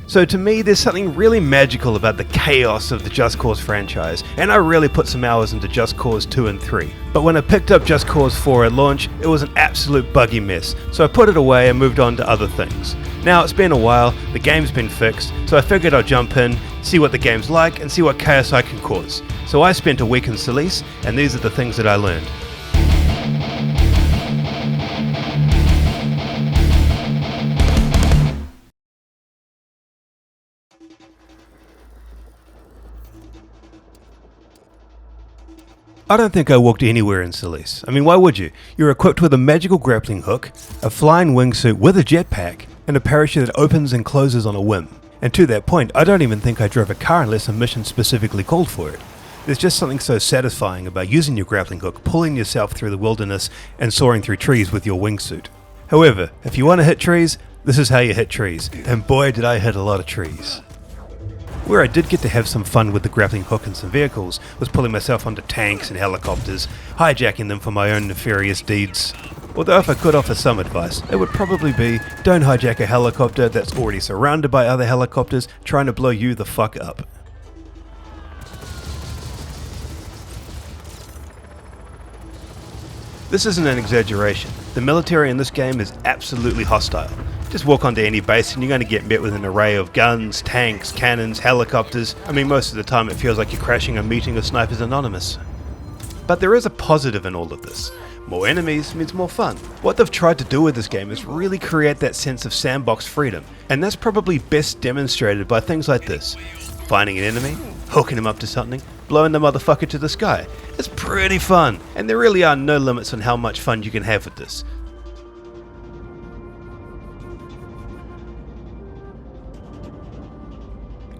So to me, there's something really magical about the chaos of the Just Cause franchise, and I really put some hours into Just Cause 2 and 3. But when I picked up Just Cause 4 at launch, it was an absolute buggy mess, so I put it away and moved on to other things. Now it's been a while, the game's been fixed, so I figured I'd jump in, see what the game's like, and see what chaos I can cause. So I spent a week in Solis, and these are the things that I learned. I don't think I walked anywhere in Solis. I mean, why would you? You're equipped with a magical grappling hook, a flying wingsuit with a jetpack, and a parachute that opens and closes on a whim. And to that point, I don't even think I drove a car unless a mission specifically called for it. There's just something so satisfying about using your grappling hook, pulling yourself through the wilderness, and soaring through trees with your wingsuit. However, if you want to hit trees, this is how you hit trees. And boy did I hit a lot of trees. Where I did get to have some fun with the grappling hook and some vehicles was pulling myself onto tanks and helicopters, hijacking them for my own nefarious deeds. Although if I could offer some advice, it would probably be, don't hijack a helicopter that's already surrounded by other helicopters trying to blow you the fuck up. This isn't an exaggeration. The military in this game is absolutely hostile. Just walk onto any base and you're going to get met with an array of guns, tanks, cannons, helicopters. I mean, most of the time it feels like you're crashing a meeting of Snipers Anonymous. But there is a positive in all of this. More enemies means more fun. What they've tried to do with this game is really create that sense of sandbox freedom, and that's probably best demonstrated by things like this. Finding an enemy, hooking him up to something, blowing the motherfucker to the sky. It's pretty fun, and there really are no limits on how much fun you can have with this.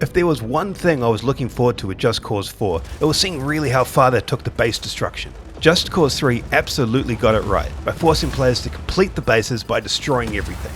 If there was one thing I was looking forward to with Just Cause 4, it was seeing really how far they took the base destruction. Just Cause 3 absolutely got it right, by forcing players to complete the bases by destroying everything.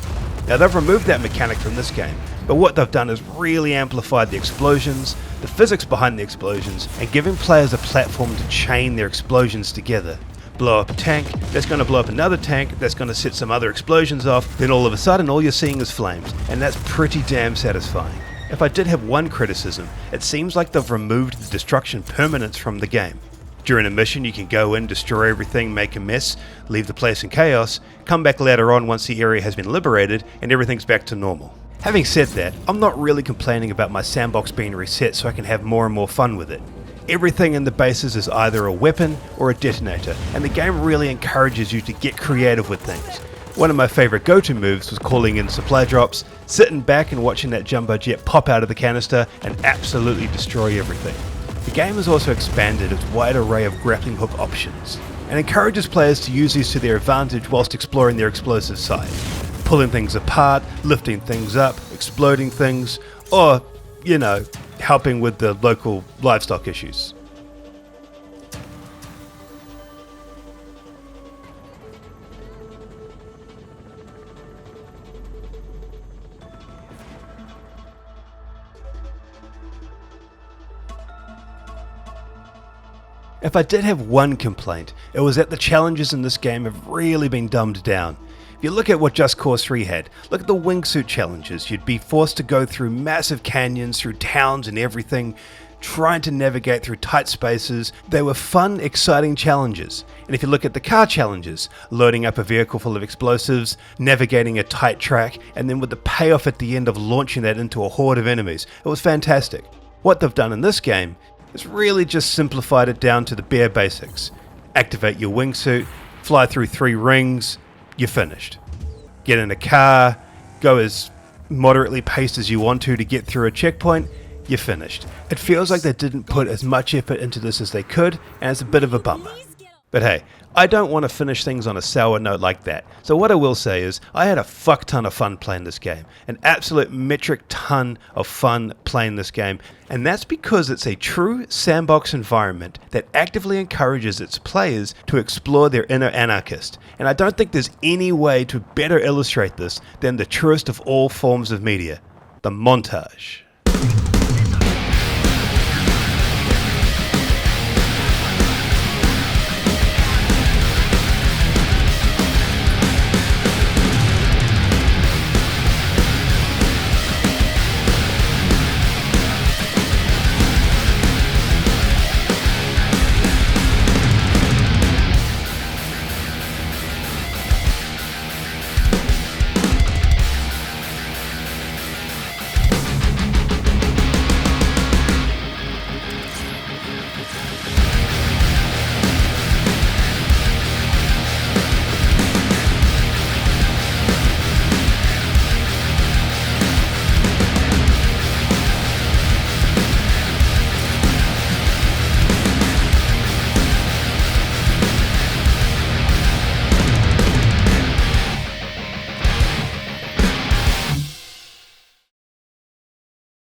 Now they've removed that mechanic from this game, but what they've done is really amplified the explosions, the physics behind the explosions, and giving players a platform to chain their explosions together. Blow up a tank, that's going to blow up another tank, that's going to set some other explosions off, then all of a sudden all you're seeing is flames, and that's pretty damn satisfying. If I did have one criticism, it seems like they've removed the destruction permanence from the game. During a mission you can go in, destroy everything, make a mess, leave the place in chaos, come back later on once the area has been liberated and everything's back to normal. Having said that, I'm not really complaining about my sandbox being reset so I can have more and more fun with it. Everything in the bases is either a weapon or a detonator, and the game really encourages you to get creative with things. One of my favourite go-to moves was calling in supply drops, sitting back and watching that jumbo jet pop out of the canister and absolutely destroy everything. The game has also expanded its wide array of grappling hook options, and encourages players to use these to their advantage whilst exploring their explosive side. Pulling things apart, lifting things up, exploding things, or, you know, helping with the local livestock issues. If I did have one complaint, it was that the challenges in this game have really been dumbed down. If you look at what Just Cause 3 had, look at the wingsuit challenges. You'd be forced to go through massive canyons, through towns and everything, trying to navigate through tight spaces. They were fun, exciting challenges. And if you look at the car challenges, loading up a vehicle full of explosives, navigating a tight track, and then with the payoff at the end of launching that into a horde of enemies, it was fantastic. What they've done in this game is really just simplified it down to the bare basics. Activate your wingsuit, fly through 3 rings, you're finished. Get in a car, go as moderately paced as you want to get through a checkpoint, you're finished. It feels like they didn't put as much effort into this as they could, and it's a bit of a bummer. But hey, I don't want to finish things on a sour note like that. So what I will say is, I had a fuck ton of fun playing this game. An absolute metric ton of fun playing this game. And that's because it's a true sandbox environment that actively encourages its players to explore their inner anarchist. And I don't think there's any way to better illustrate this than the truest of all forms of media, the montage.